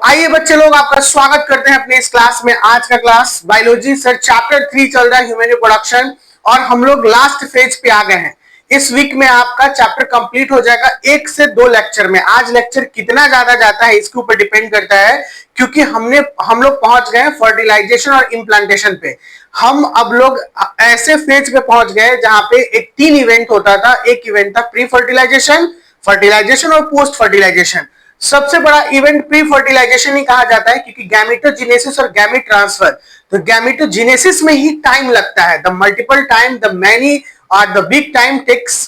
आइए बच्चे लोग, आपका स्वागत करते हैं अपने इस क्लास में। आज का क्लास बायोलॉजी सर चैप्टर 3 चल रहा है, ह्यूमन रिप्रोडक्शन, और हम लोग लास्ट फेज पे आ गए हैं। इस वीक में आपका चैप्टर कंप्लीट हो जाएगा 1 से 2 लेक्चर में। आज लेक्चर कितना ज्यादा जाता है इसके ऊपर डिपेंड करता है, क्योंकि हम लोग पहुंच गए फर्टिलाइजेशन और इम्प्लांटेशन पे। हम अब लोग ऐसे फेज पे पहुंच गए जहां पे एक 3 इवेंट होता था। एक इवेंट था प्री फर्टिलाइजेशन, फर्टिलाइजेशन और पोस्ट फर्टिलाइजेशन। सबसे बड़ा इवेंट प्री फर्टिलाइजेशन ही कहा जाता है, क्योंकि गैमेटोजेनेसिस और गैमेट ट्रांसफर, तो गैमेटोजेनेसिस में ही टाइम लगता है। The multiple time, the many और the big time takes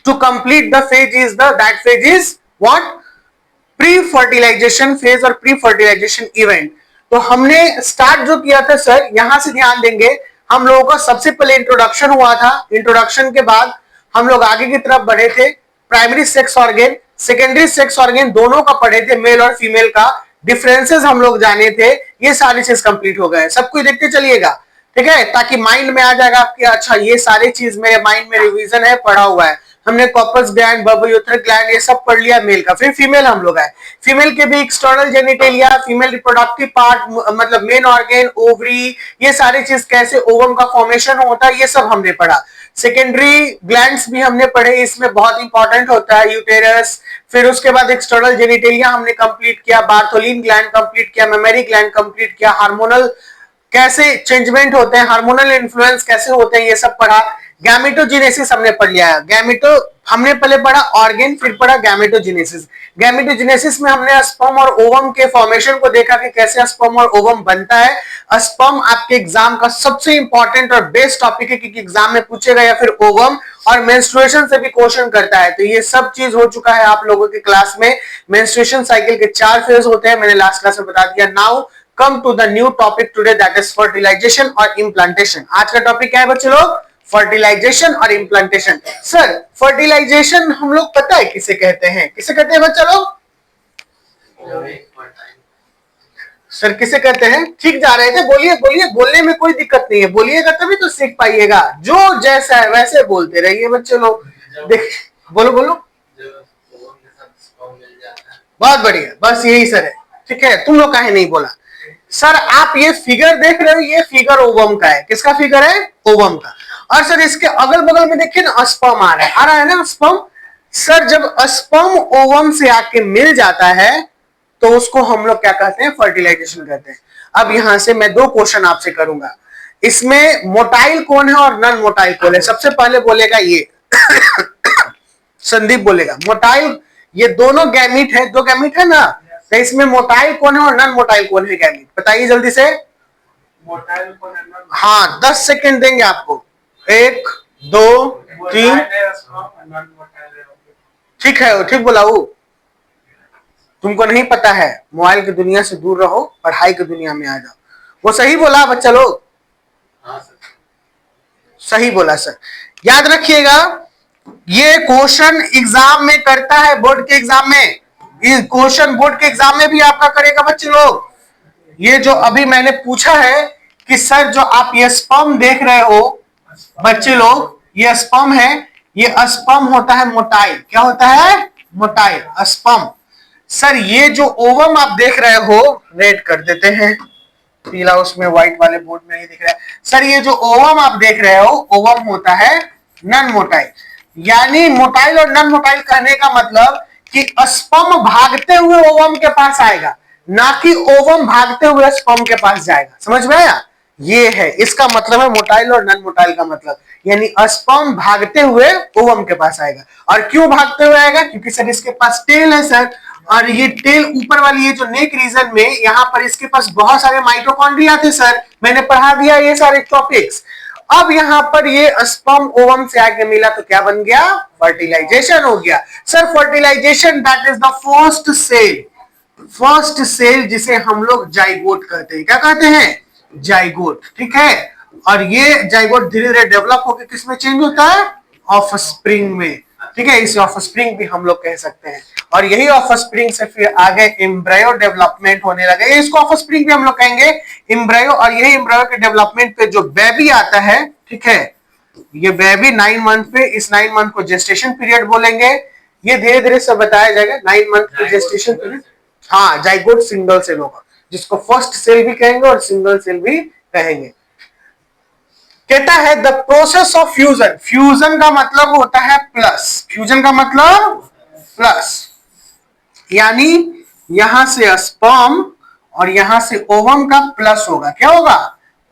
to complete the phase is that phase is what? Pre fertilization phase और प्री फर्टिलाइजेशन इवेंट। तो हमने स्टार्ट जो किया था सर, यहां से ध्यान देंगे, हम लोगों का सबसे पहले इंट्रोडक्शन हुआ था। इंट्रोडक्शन के बाद हम लोग आगे की तरफ बढ़े थे। Primary sex organ, secondary sex organ दोनों का पढ़े थे, मेल और फीमेल का डिफरेंसेस हम लोग जाने थे। ये सारी चीज कंप्लीट हो गए। सब कुछ देखते चलिएगा, ठीक है, ताकि माइंड में आ जाएगा आपके, अच्छा ये सारी चीज मेरे माइंड में रिवीजन है, पढ़ा हुआ है। हमने कॉर्पस ग्लैंड, बर्बोयूथर ग्लैंड, ये सब पढ़ लिया मेल का। फिर फीमेल हम लोग आए। फीमेल के भी external genitalia, female reproductive part, मतलब मेन ऑर्गन, ओवरी, ये सारी चीज कैसे ओवम का फॉर्मेशन होता है, ये सब हमने पढ़ा। सेकेंडरी ग्लैंड्स भी हमने पढ़े, इसमें बहुत इंपॉर्टेंट होता है यूटेरस। फिर उसके बाद एक्सटर्नल जेनिटेलिया हमने कंप्लीट किया, बार्थोलिन ग्लैंड कंप्लीट किया, मेमरी ग्लैंड कंप्लीट किया, हार्मोनल कैसे चेंजमेंट होते हैं, हार्मोनल इन्फ्लुएंस कैसे होते हैं, ये सब पढ़ा। गैमेटोजेनेसिस हमने पढ़ लिया है। गैमेटो हमने पहले पढ़ा ऑर्गन, फिर पढ़ा गैमेटोजेनेसिस। गैमेटोजेनेसिस में हमने स्पर्म और ओवम के फॉर्मेशन को देखा कि कैसे स्पर्म और ओवम बनता है। स्पर्म आपके एग्जाम का सबसे इंपॉर्टेंट और बेस्ट टॉपिक है, क्योंकि एग्जाम में पूछेगा, या फिर ओवम और मेंस्ट्रुएशन से भी क्वेश्चन करता है। तो ये सब चीज हो चुका है आप लोगों की क्लास में। मेंस्ट्रुएशन साइकिल के 4 फेज होते हैं, मैंने लास्ट क्लास में बता दिया। Now come to the new topic today, that is fertilisation और इम्प्लांटेशन। आज का टॉपिक क्या है बच्चे लोग? फर्टिलाइजेशन और इम्प्लांटेशन। सर फर्टिलाइजेशन हम लोग पता है किसे कहते हैं? किसे कहते हैं बच्चा लोग? सर किसे कहते हैं? ठीक जा रहे थे, बोलिए बोलिए, बोलने में कोई दिक्कत नहीं है, बोलिएगा तभी तो सीख पाइएगा। जो जैसा है वैसे बोलते रहिए बच्चे लोग। देख, बोलो बोलो। बहुत बढ़िया, बस यही सर है, ठीक है। तुम लोग काहे नहीं बोला? सर आप ये फिगर देख रहे हो, ये फिगर ओवम का है। किसका फिगर है? ओवम का। और सर इसके अगल बगल में देखिए ना, स्पर्म आ रहा है ना स्पर्म। सर जब स्पर्म ओवम से आके मिल जाता है तो उसको हम लोग क्या कहते हैं? फर्टिलाइजेशन कहते हैं। अब यहां से मैं 2 क्वेश्चन आपसे करूंगा। इसमें मोटाइल कौन है और नॉन मोटाइल कौन है? सबसे पहले बोलेगा ये संदीप बोलेगा मोटाइल। ये दोनों गैमीट है, 2 गैमीट है ना, तो इसमें मोटाइल कौन है और नॉन मोटाइल कौन है गैमीट? बताइए जल्दी से। मोटाइल कौन है? हाँ 10 सेकंड देंगे आपको। 1 2 3। ठीक है, ठीक बोला वो। तुमको नहीं पता है, मोबाइल की दुनिया से दूर रहो, पढ़ाई की दुनिया में आ जाओ। वो सही बोला बच्चा लोग? सही बोला सर। याद रखिएगा, ये क्वेश्चन एग्जाम में करता है, बोर्ड के एग्जाम में। ये क्वेश्चन बोर्ड के एग्जाम में भी आपका करेगा बच्चे लोग। ये जो अभी मैंने पूछा है कि सर जो आप ये स्पर्म देख रहे हो बच्चे लोग, ये स्पर्म है, ये स्पर्म होता है मोटाइल। क्या होता है? Motile sperm. सर ये जो ओवम आप देख रहे हो, रेड कर देते हैं, पीला उसमें व्हाइट वाले बोर्ड में नहीं दिख रहा है। सर ये जो ओवम आप देख रहे हो, ओवम होता है नॉन मोटाइल। यानी मोटाइल और नॉन मोटाइल कहने का मतलब कि स्पर्म भागते हुए ओवम के पास आएगा, ना कि ओवम भागते हुए स्पर्म के पास जाएगा। समझ में आया? ये है इसका मतलब है मोटाइल और नॉन मोटाइल का मतलब। यानी स्पर्म भागते हुए ओवम के पास आएगा। और क्यों भागते हुए आएगा? क्योंकि सर इसके पास टेल है सर, और ये टेल ऊपर वाली ये जो नेक रीजन में, यहां पर इसके पास बहुत सारे माइटोकॉन्ड्रिया थे सर, मैंने पढ़ा दिया ये सारे टॉपिक्स। अब यहां पर ये स्पर्म ओवम से आके मिला तो क्या बन गया? फर्टिलाइजेशन हो गया। Sir fertilisation that is the first cell, first cell जिसे हम लोग जाइगोट कहते हैं। क्या कहते हैं? जाइगोट, ठीक है। और ये जाइगोट धीरे धीरे डेवलप होकर किसमें चेंज होता है? ऑफस्प्रिंग में, ठीक है। इसे ऑफस्प्रिंग भी हम लोग कह सकते हैं। और यही ऑफस्प्रिंग से फिर आगे एम्ब्रायो डेवलपमेंट होने लगे, इसको ऑफस्प्रिंग भी हम लोग कहेंगे एम्ब्रायो। और यही एम्ब्रायो के डेवलपमेंट पे जो बेबी आता है, ठीक है, ये बेबी 9 मंथ पे, इस 9 मंथ को जेस्टेशन पीरियड बोलेंगे। ये धीरे धीरे सब बताया जाएगा। 9 मंथ की जेस्टेशन पीरियड, हाँ, जाइगोट सिंगल सेल होगा, जिसको फर्स्ट सेल भी कहेंगे और सिंगल सेल भी कहेंगे। कहता है the process of fusion, fusion का मतलब होता है प्लस, फ्यूजन का मतलब प्लस, यानी यहां से स्पर्म और यहां से ओवम का प्लस होगा, क्या होगा,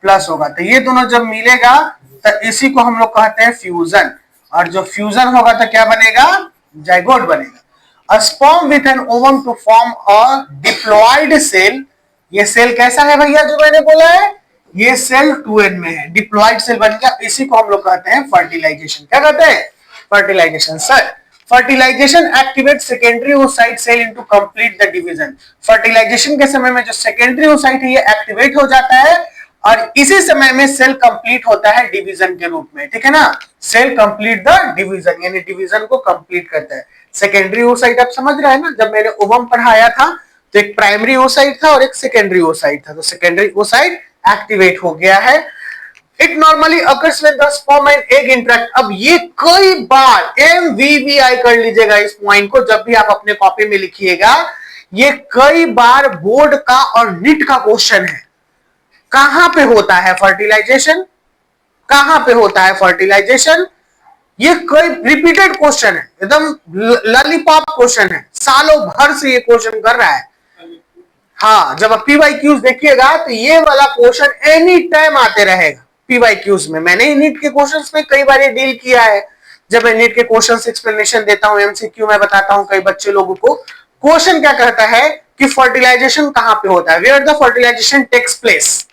प्लस होगा। तो ये दोनों जब मिलेगा तो इसी को हम लोग कहते हैं फ्यूजन, और जो फ्यूजन होगा तो क्या बनेगा, जाइगोट बनेगा। Sperm with an ovum to form a diploid cell, ये सेल कैसा है भैया जो मैंने बोला है, ये सेल 2n में है, डिप्लॉयड सेल बन गया, इसी को हम लोग कहते हैं फर्टिलाइजेशन। क्या कहते हैं, fertilisation. Sir fertilisation activate secondary oocyte cell into complete the division, fertilisation के समय में जो सेकेंडरी oocyte है ये एक्टिवेट हो जाता है और इसी समय में सेल कंप्लीट होता है डिवीजन के रूप में, ठीक है ना, सेल कंप्लीट द डिवीजन, यानी डिवीजन को कंप्लीट करता है। सेकेंडरी oocyte आप समझ रहे हैं ना, जब मैंने ओवम पढ़ाया था तो एक प्राइमरी oocyte था और एक सेकेंडरी oocyte था, तो सेकेंडरी oocyte एक्टिवेट हो गया है। It normally occurs when the sperm and egg interact, अब ये कई बार MVVI कर लीजिएगा इस पॉइंट को, जब भी आप अपने कॉपी में लिखिएगा, ये कई बार बोर्ड का और नीट का क्वेश्चन है। कहां पे होता है फर्टिलाइजेशन, कहां पे होता है फर्टिलाइजेशन, ये कई रिपीटेड क्वेश्चन है, एकदम लॉलीपॉप क्वेश्चन है, सालों भर से ये क्वेश्चन कर रहा है। हाँ, जब आप PYQs देखिएगा तो ये वाला क्वेश्चन एनी टाइम आते रहेगा PYQs में। मैंने नीट के क्वेश्चंस में कई बार ये डील किया है, जब मैं नीट के क्वेश्चंस एक्सप्लेनेशन देता हूं, MCQ में बताता हूं कई बच्चे लोगों को। क्वेश्चन क्या कहता है कि फर्टिलाइजेशन कहां पे होता है, where the fertilisation takes place.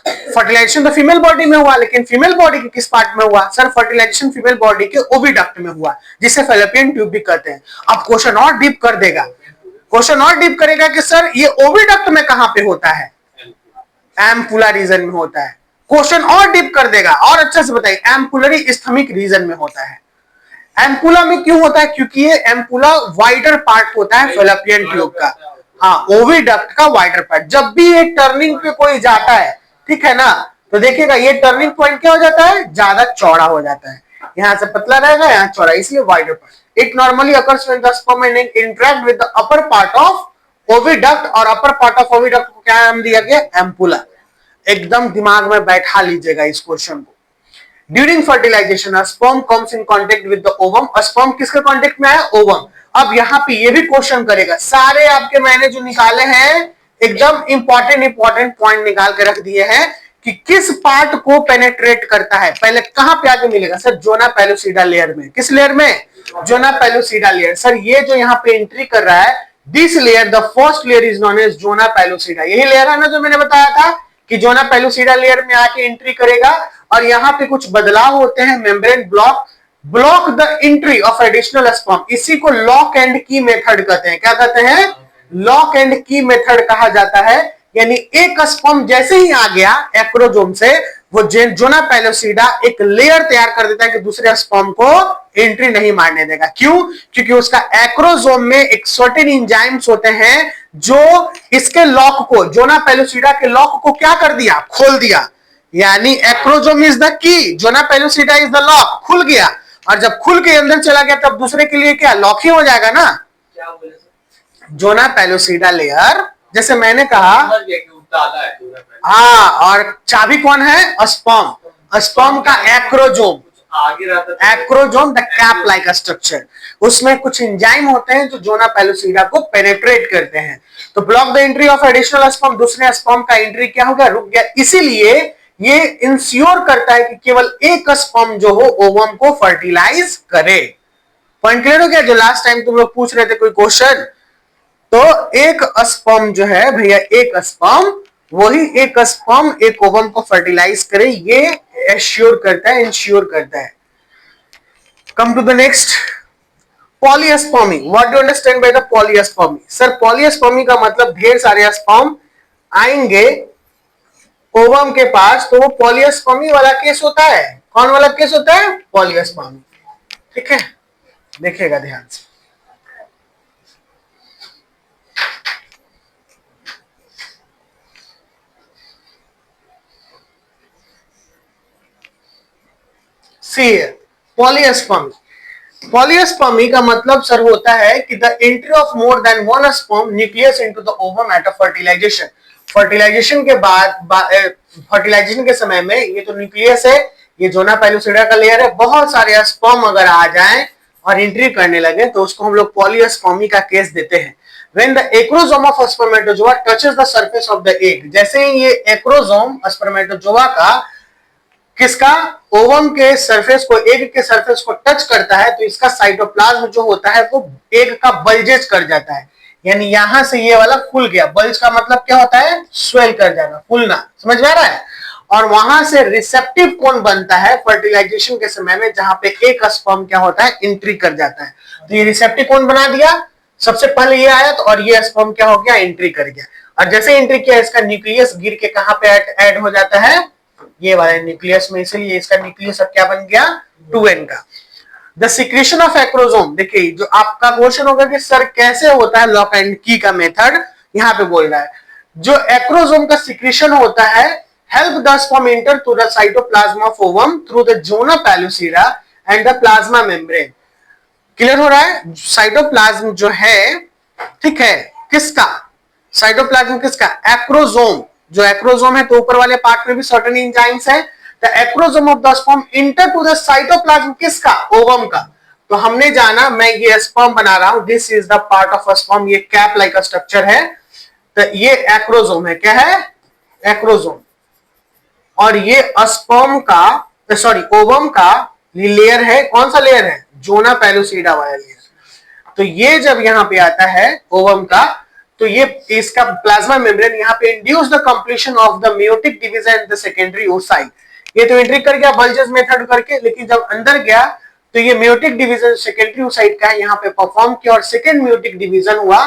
Fertilisation तो फीमेल बॉडी में हुआ, लेकिन फीमेल बॉडी के किस पार्ट में हुआ, सर फर्टिलाइजेशन फीमेल बॉडी के ओविडक्ट में हुआ, जिसे फैलोपियन ट्यूब भी कहते हैं। अब क्वेश्चन और डीप कर देगा, क्वेश्चन और डीप करेगा कि सर ये ओविडक्ट में कहां पे होता है, एम्पुला रीजन में होता है। क्वेश्चन और डीप कर देगा और अच्छे से बताइए, एम्पुलरी इस्थमिक रीजन में होता है। एम्पुला में क्यों होता है, क्योंकि ये एम्पुला वाइडर पार्ट होता है फैलोपियन ट्यूब का, हाँ ओविडक्ट का वाइडर पार्ट। जब भी ये टर्निंग पे कोई जाता है, ठीक है ना, तो देखिएगा ये टर्निंग पॉइंट क्या हो जाता है, ज्यादा चौड़ा हो जाता है, यहां से पतला रहेगा, यहां चौड़ा, इसलिए wider part. It normally occurs when the sperm and egg interact with the upper part of oviduct, और अपर पार्ट ऑफ ओविडक्ट को क्या नाम दिया गया, एम्पुला। एकदम दिमाग में बैठा लीजिएगा इस क्वेश्चन को। During fertilisation a sperm comes in contact with the ovum, sperm किसके कांटेक्ट में है, ओवम। अब यहां पे ये भी क्वेश्चन करेगा, सारे आपके मैंने जो निकाले हैं एकदम इंपॉर्टेंट पॉइंट निकाल के रख दिए हैं कि किस पार्ट को पेनेट्रेट करता है। पहले कहां पे आके मिलेगा, सर जोना पेलोसिडा लेयर में, किस लेयर में, जोना पेलोसिडा लेयर। सर ये जो यहां पे एंट्री कर रहा है, this layer the first layer is known as zona pellucida, यही लेयर है ना जो मैंने बताया था कि जोना पेलोसिडा लेयर में आके एंट्री करेगा और यहां पे कुछ बदलाव होते हैं, membrane block the entry of additional sperm, इसी को लॉक एंड की मेथड कहते हैं। क्या कहते हैं, लॉक एंड की मेथड कहा जाता है। यानी एक स्पर्म जैसे ही आ गया एक्रोजोम से, वो जोना पेलोसिडा एक लेयर तैयार कर देता है कि दूसरे स्पर्म को एंट्री नहीं मारने देगा। क्यों, क्योंकि उसका एक्रोजोम में एक सर्टेन एंजाइम्स होते हैं जो इसके लॉक को, जोना पेलोसिडा के लॉक को क्या कर दिया, खोल दिया। यानी acrosome is the key, zona pellucida is the lock, खुल गया, और जब खुल के अंदर चला गया तब दूसरे के लिए क्या लॉक ही हो जाएगा ना। क्या बोले, जोना पेलोसिडा लेयर, जैसे मैंने कहा, हाँ, और चाबी कौन है, स्पर्म, स्पर्म का acrosome, acrosome the cap like structure, उसमें कुछ एंजाइम होते हैं जो जोना पेलोसिडा को पेनेट्रेट करते हैं। तो block the entry of additional sperm, दूसरे स्पर्म का एंट्री क्या हो गया, रुक गया। इसीलिए ये इंश्योर करता है कि केवल एक स्पर्म जो हो ओवम को फर्टिलाइज करे। पॉइंट क्लियर हो गया, जो लास्ट टाइम तुम लोग पूछ रहे थे कोई क्वेश्चन, तो एक स्पर्म जो है भैया, एक स्पर्म, वही एक स्पर्म एक ओवम को फर्टिलाइज करे, ये एश्योर करता है, इंश्योर करता है। Come to the next, polyspermy. What do understand by the polyspermy, sir polyspermy का मतलब ढेर सारे स्पर्म आएंगे ओवम के पास, तो वो पॉलीस्पर्मी वाला केस होता है। कौन वाला केस होता है, पॉलीस्पर्मी, ठीक है, देखिएगा ध्यान से। See, polyaspermy. पॉलीस्पर्मी का मतलब सर होता है कि the entry of more than one sperm nucleus into the ovum at a fertilisation. Fertilisation के बाद फर्टिलाइजेशन के समय में ये तो न्यूक्लियस है, ये जोना पैलुसिडा का लेयर है, बहुत सारे स्पर्म अगर आ जाएं और एंट्री करने लगे तो उसको हम लोग पॉलीस्पर्मी का केस देते हैं। When the acrosome of a spermatozoa touches the surface of the egg, जैसे ही ये एक्रोजोम स्पर्मेटोजोआ का किसका ओवम के सरफेस को, एग के सरफेस को टच करता है तो इसका साइटोप्लाज्म जो होता है वो एग का बल्जेज कर जाता है, यानी यहां से ये वाला खुल गया। बल्ज का मतलब क्या होता है? स्वेल कर जाना, फूलना, समझ में आ रहा है। और वहां से रिसेप्टिव कोन बनता है फर्टिलाइजेशन के समय में, जहां पे एक स्पर्म क्या होता है? एंट्री कर जाता है। तो ये रिसेप्टिव कोन बना दिया, सबसे पहले ये आया तो, और ये स्पर्म क्या हो गया? एंट्री कर गया। और जैसे एंट्री किया इसका न्यूक्लियस गिर के कहां पे ऐड हो जाता है? ये वाले न्यूक्लियस में, इसलिए इसका न्यूक्लियस अब क्या बन गया? 2n का। द सिक्रेशन ऑफ एक्रोजोम, देखिए जो आपका क्वेश्चन होगा कि सर कैसे होता है लॉक एंड की का मेथड, यहां पे बोल रहा है जो एक्रोजोम का सिक्रेशन होता है, help the sperm enter to the cytoplasm of ovum through the zona pellucida and the plasma membrane. Clear हो रहा है? साइटोप्लाज्म जो है, ठीक है, किसका साइटोप्लाज्म? किसका? एक्रोजोम। जो एक्रोजोम है तो ऊपर वाले पार्ट में भी सर्टेन एंजाइम्स है। The acrosome of the sperm enter to the cytoplasm, किसका? ओवम का। तो हमने जाना, मैं ये स्पर्म बना रहा हूं, this is the part of a sperm, ये कैप लाइक स्ट्रक्चर है, तो ये एक्रोजोम है। क्या है? एक्रोजोम। और ये स्पर्म का, सॉरी ओवम का लेयर है। कौन सा लेयर है? जोना पैलुसिडा वाला लेयर। तो ये जब यहां पे आता है ओवम का, तो ये इसका प्लाज्मा मेम्ब्रेन यहाँ पे induce the completion of the meiotic division in the secondary oocyte. ये तो एंट्री कर गया बल्जेस मेथड करके, लेकिन जब अंदर गया तो ये मेयोटिक डिवीजन सेकेंडरी ओसाइट का है, यहाँ पे परफॉर्म किया और सेकेंड मेयोटिक डिवीजन हुआ,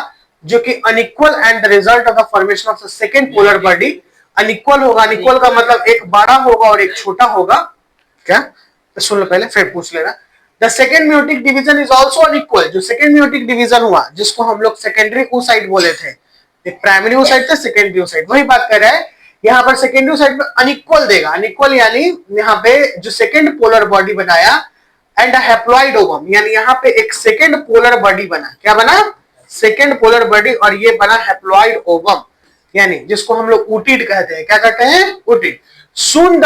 जो कि unequal and the result of the formation of the second polar body. Unequal होगा, अनइक्वल का मतलब एक बड़ा होगा और एक छोटा होगा। क्या? तो सुन लो पहले, फिर पूछ लेना। The second meiotic division is also unequal। जो second meiotic division हुआ, जिसको हम लोग secondary oocyte बोले थे, एक primary oocyte था, secondary oocyte, वही बात कर रहा है। यहाँ पर secondary oocyte में unequal देगा। unequal यानी यहाँ पे जो second polar body बनाया and a haploid ovum, यानी यहाँ पे एक second polar body बना। क्या बना? second polar body, और ये बना haploid ovum, यानी जिसको हम लोग ooted कहते हैं। क्या कहते हैं? ooted। Soon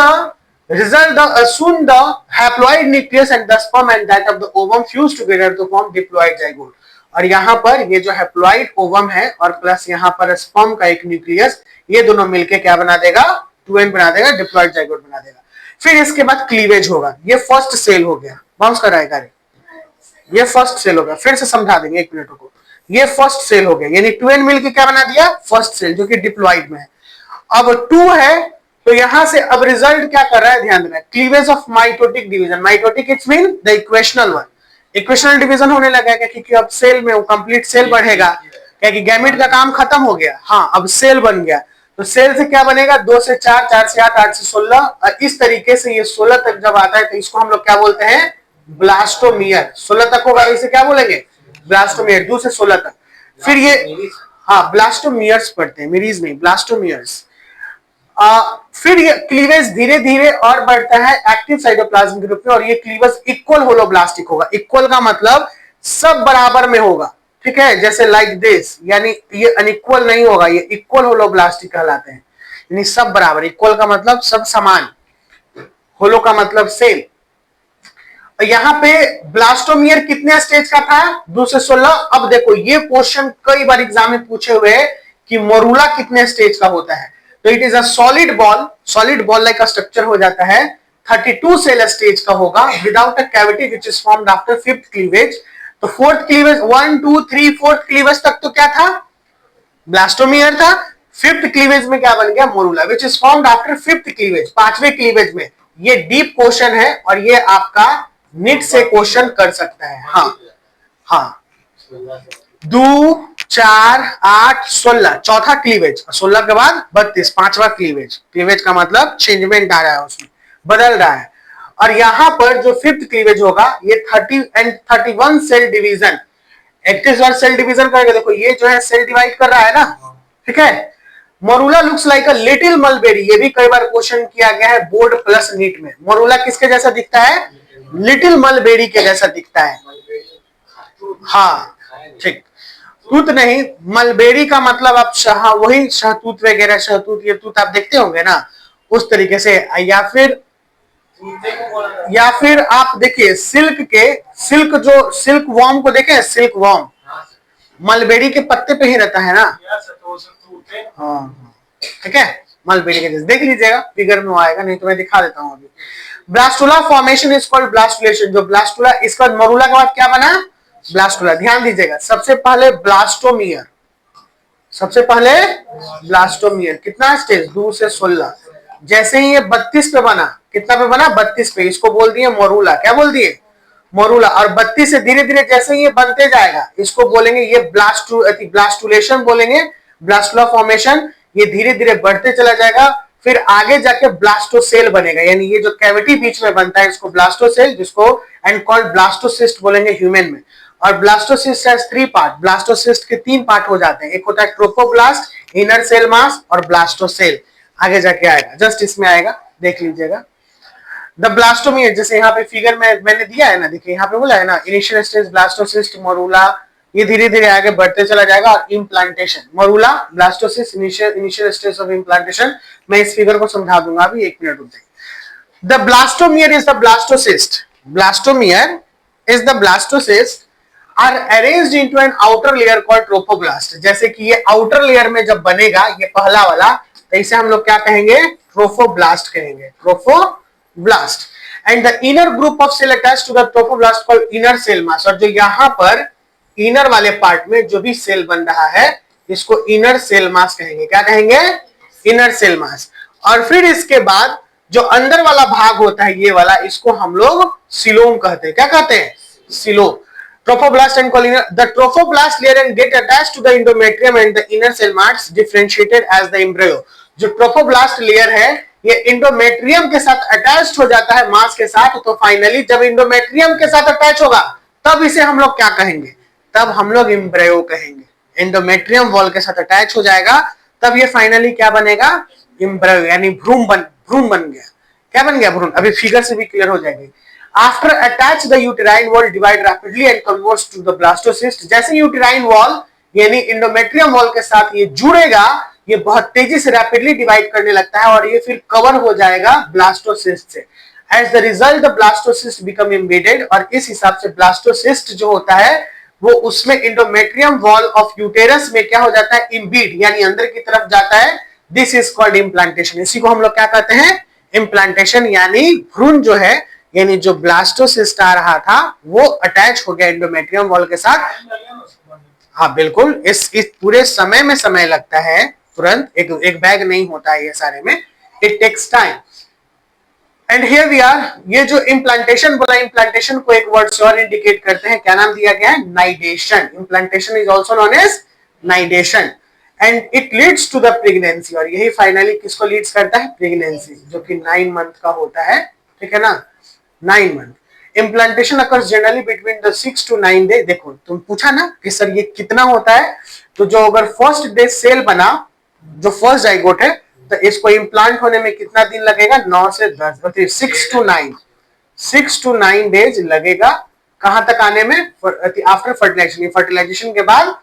the haploid nucleus and the sperm and that of the ovum fuse together to form diploid zygote। और यहाँ पर ये जो हैप्लॉइड ओवम है और प्लस यहाँ पर स्पर्म का एक न्यूक्लियस, ये दोनों मिलके क्या बना देगा? 2n बना देगा, डिप्लॉइड जाइगोट बना देगा। फिर इसके बाद क्लीवेज होगा। ये फर्स्ट सेल हो गया, बाउंस कराएगा, ये फर्स्ट सेल हो गया। फिर से समझा देंगे, एक मिनट को। ये फर्स्ट सेल हो गया, यानी 2n मिलके क्या बना दिया? फर्स्ट सेल, जो कि डिप्लॉइड में है। अब 2 है तो यहां से अब रिजल्ट क्या कर रहा है? ध्यान देना, cleavage of mitotic division. Mitotic it's mean the equational one. Equational division होने लगा है, क्योंकि अब सेल में वो कंप्लीट सेल बढ़ेगा, क्योंकि गैमेट का काम खत्म हो गया। हाँ, अब सेल बन गया, तो सेल से क्या बनेगा? 2 से 4, 4 से 8, 8 से 16, और इस तरीके से ये 16 तक जब आता है तो इसको हम लोग क्या बोलते हैं? ब्लास्टोमियर। 16 तक होगा, इसे क्या बोलेंगे? ब्लास्टोमियर। 2 से 16 तक। फिर ये, हाँ, ब्लास्टोमियर्स पढ़ते हैं, मिरीज नहीं, ब्लास्टोमियर्स। फिर ये क्लीवेज धीरे धीरे और बढ़ता है एक्टिव साइटोप्लाज्म के रूप में, और ये क्लीवेज इक्वल होलोब्लास्टिक होगा। इक्वल का मतलब सब बराबर में होगा, ठीक है, जैसे लाइक दिस, यानी ये अनइक्वल नहीं होगा, ये इक्वल होलोब्लास्टिक कहलाते हैं, यानी सब बराबर। इक्वल का मतलब सब समान, होलो का मतलब सेम। यहाँ पे ब्लास्टोमियर कितने स्टेज का था? 2 से 16। अब देखो, ये क्वेश्चन कई बार एग्जाम में पूछे हुए हैं कि मोरूला कितने स्टेज का होता है। तो it is a solid ball like का स्ट्रक्चर हो जाता है, 32 सेल स्टेज का होगा, without a cavity which is formed after 5th cleavage. तो 4th क्लीवेज, 1 2 3 4th क्लीवेज तक तो क्या था? ब्लास्टोमियर था। 5th क्लीवेज में क्या बन गया? Morula, which is formed after 5th cleavage. 5वें क्लीवेज में। ये डीप क्वेश्चन है और ये आपका नीट से क्वेश्चन कर सकता है। हाँ 2 4 8 16, चौथा क्लीवेज। 16 के बाद 32, 5वां क्लीवेज। क्लीवेज का मतलब चेंजमेंट आ रहा है, उसमें बदल रहा है। और यहां पर जो 5th क्लीवेज होगा, ये 30 एंड 31 सेल डिवीजन, 31 बार सेल डिवीजन करेगा। देखो ये जो है सेल डिवाइड कर रहा है ना, ठीक है। Morula looks like a little mulberry, ये भी कई बार क्वेश्चन किया गया है बोर्ड प्लस नीट में। मोरूला किसके जैसा दिखता है? लिटिल मलबेरी के जैसा दिखता है। हाँ ठीक, तूत नहीं, मलबेरी का मतलब आप वही शहतूत वगैरह, शहतूत ये तूत आप देखते होंगे ना उस तरीके से। या फिर आप देखिए सिल्क के, सिल्क जो सिल्क वॉर्म को देखे, सिल्क वॉर्म मलबेरी के पत्ते पे ही रहता है ना। हाँ ठीक है, मलबेरी के जैसे देख लीजिएगा, फिगर में आएगा, नहीं तो मैं दिखा देता हूँ अभी। Blastula formation is called blastulation. जो ब्लास्टुला, इसका मरूला के बाद क्या बना, ब्लास्टुला। ध्यान दीजिएगा, सबसे पहले ब्लास्टोमियर, सबसे पहले ब्लास्टोमियर, कितना स्टेज 2 से 16। जैसे ही ये 32 पे बना, कितना पे बना, 32 पे, इसको बोल दिए मरूला। क्या बोल दिए, मरूला। और 32 से धीरे धीरे जैसे ही ये बनते जाएगा, इसको बोलेंगे ये ब्लास्टुलेशन बोलेंगे, ब्लास्टुला फॉर्मेशन। ये धीरे धीरे बढ़ते चला जाएगा, फिर आगे जाके ब्लास्टोसेल बनेगा, यानी ये जो कैविटी बीच में बनता है इसको ब्लास्टोसेल, जिसको एंड कॉल्ड ब्लास्टोसिस्ट बोलेंगे ह्यूमन में। और ब्लास्टोसिस्ट हैज 3 पार्ट, ब्लास्टोसिस्ट के 3 पार्ट हो जाते हैं, एक होता है ट्रोफोब्लास्ट, इनर सेल मास और ब्लास्टोसेल। आगे जाके आएगा, जस्ट इसमें आएगा, देख लीजिएगा। द ब्लास्टोमियर, जैसे यहाँ पे फिगर में मैंने दिया है ना, देखिए यहाँ पे बोला है ना, इनिशियल स्टेज ब्लास्टोसिस्ट, मरूला, ये धीरे धीरे आगे बढ़ते चला जाएगा। और implantation, मरूला, blastocyst, initial stage of implantation. मैं इस फिगर को समझा दूंगा अभी, 1 मिनट रुक जाइए। The blastomere is the blastocyst, blastomere is the blastocyst are arranged into an outer layer called trophoblast. जैसे कि ये आउटर लेयर में जब बनेगा ये पहला वाला, तो इसे हम लोग क्या कहेंगे, ट्रोफोब्लास्ट कहेंगे, trophoblast. And the inner group of cell attached to the trophoblast called inner cell mass. और जो यहाँ पर इनर वाले पार्ट में जो भी सेल बन रहा है इसको इनर सेल मास कहेंगे। क्या कहेंगे, इनर सेल मास। और फिर इसके बाद जो अंदर वाला भाग होता है ये वाला, इसको हम लोग सिलोम कहते हैं। क्या कहते हैं, coelom. Trophoblast and collinear. The trophoblast layer and get attached to the endometrium and the inner cell mass differentiated as the embryo. जो trophoblast layer है ये endometrium के साथ अटैच हो जाता है मास के साथ। तो फाइनली जब endometrium के साथ अटैच होगा तब इसे हम लोग क्या कहेंगे, तब हम लोग embryo कहेंगे। endometrium wall के साथ अटैच हो जाएगा तब ये फाइनली क्या बनेगा, embryo, यानी भ्रूण बन गया। क्या बन गया, भ्रूण। अभी फिगर से भी क्लियर हो जाएगी। After attach the uterine wall divide rapidly and converts to the blastocyst. जैसे यूटेराइन वॉल यानी इंडोमेट्रियम वॉल के साथ ये जुड़ेगा, ये बहुत तेजी से रैपिडली डिवाइड करने लगता है और ये फिर कवर हो जाएगा ब्लास्टोसिस्ट से। As the result, the blastocyst become embedded। और इस हिसाब से ब्लास्टोसिस्ट जो होता है वो उसमें इंडोमेट्रियम वॉल ऑफ यूटेरस में क्या हो जाता है, इम्बीड, यानी अंदर की तरफ जाता है। This is called implantation. इसी को हम लोग क्या कहते हैं, इम्प्लांटेशन, यानी भ्रूण जो है, यानी जो ब्लास्टोसिस्ट आ रहा था वो अटैच हो गया एंडोमेट्रियम वॉल के साथ। हाँ बिल्कुल, इस पूरे समय में समय लगता है, तुरंत एक बैग नहीं होता है ये सारे में, it takes time. And here we are, ये जो इम्प्लांटेशन बोला, इम्प्लांटेशन को एक वर्ड से और इंडिकेट करते हैं, क्या नाम दिया गया है, nidation. Implantation is also known as nidation and it leads to the pregnancy. और यही फाइनली किसको लीड्स करता है, प्रेगनेंसी, जो कि 9 मंथ का होता है, ठीक है ना, 9 month. Implantation occurs generally between the 6 to 9 day. देखो तुम पूछा ना कि सर ये कितना होता है, तो जो अगर फर्स्ट डे सेल बना, जो फर्स्ट जाइगोट है, तो इसको इम्प्लांट होने में कितना दिन लगेगा, 9 से 10, 6 to 9 डेज लगेगा। कहां तक आने में, आफ्टर फर्टिलाइजेशन, फर्टिलाइजेशन के बाद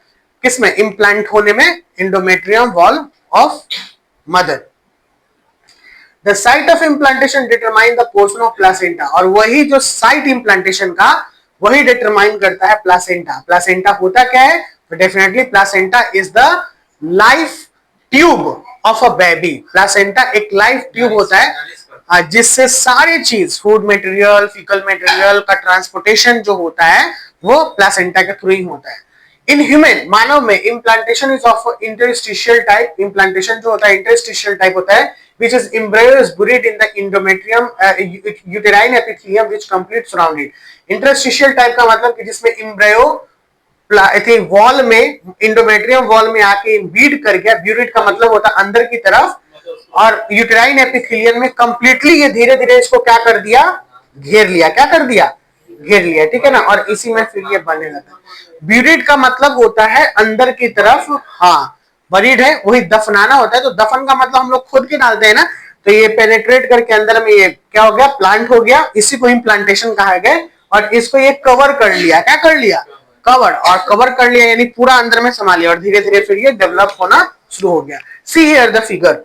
किसमें, इम्प्लांट होने में endometrium wall of mother. The site of implantation determine the portion of placenta। और वही जो साइट इम्प्लांटेशन का वही डिटरमाइन करता है प्लासेंटा। प्लासेंटा होता क्या है, तो definitely placenta is the life tube of a baby. Placenta एक लाइफ ट्यूब होता है जिससे सारी चीज, फूड मटेरियल, फीकल मटेरियल का ट्रांसपोर्टेशन जो होता है वो प्लासेंटा के थ्रू ही होता है। इन ह्यूमन, मानव में, implantation is of interstitial type. Implantation जो होता है इंटरस्टिशियल टाइप होता है, which is embryo is buried in the endometrium uterine epithelium which complete surround it। interstitial type का मतलब कि जिसमें embryo वॉल में, इंडोमेट्रियम वॉल में आके बीड कर गया। ब्यूरिड का मतलब होता है अंदर की तरफ, और यूटेराइन एपिथेलियम में कंप्लीटली ये धीरे धीरे इसको क्या कर दिया, घेर लिया। क्या कर दिया, घेर लिया, ठीक है ना। और इसी में फिर ये बनने लगा। ब्यूरिड का मतलब होता है अंदर की तरफ, हाँ, बरीड है, वही दफनाना होता है। तो दफन का मतलब हम लोग खोद के डालते हैं ना, तो ये पेनेट्रेट करके अंदर में ये क्या हो गया, प्लांट हो गया। इसी को इम्प्लांटेशन कहा गया। और इसको ये कवर कर लिया, क्या कर लिया, कवर्ड, और कवर कर लिया यानी पूरा अंदर में समा लिया, और धीरे धीरे फिर ये डेवलप होना शुरू हो गया। See here the figure.